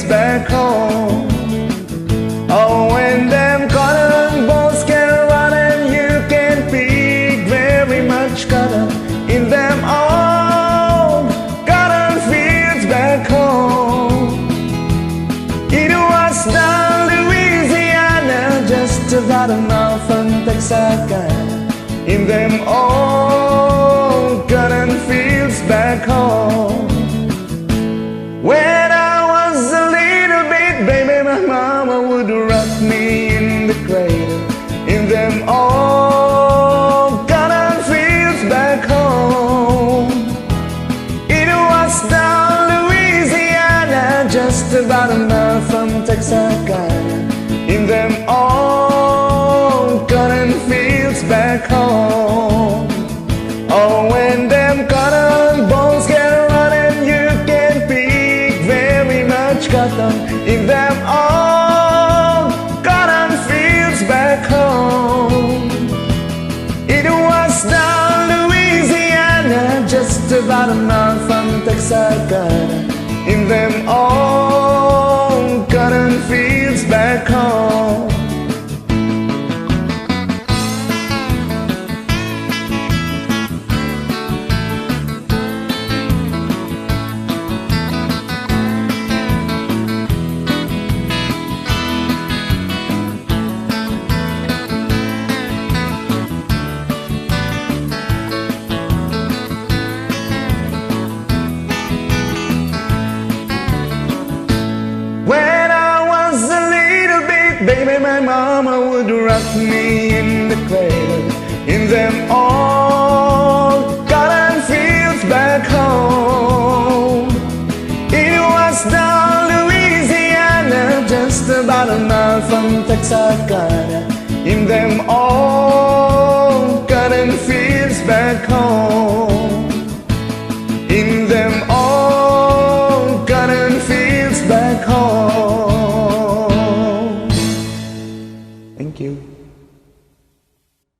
back home. Oh, when them cotton balls can run and you can pick very much cotton in them old cotton fields back home. It was down Louisiana, just about a mile from Texarkana, in them old cotton fields back home. When I was a little bit baby, my mama would rock me in the cradle, in them old cotton fields back home. It was down Louisiana, just about a mile from Texarkana, in them old cotton fields back home. Oh, when them cotton balls can run and you can pick very much cotton in them old cotton fields back home. It was down Louisiana, just about a mile from Texarkana, in them old cotton fields back home. Baby, my mama would rock me in the cradle, in them old cotton fields back home. It was down Louisiana, just about a mile from Texarkana, in them old cotton fields back home.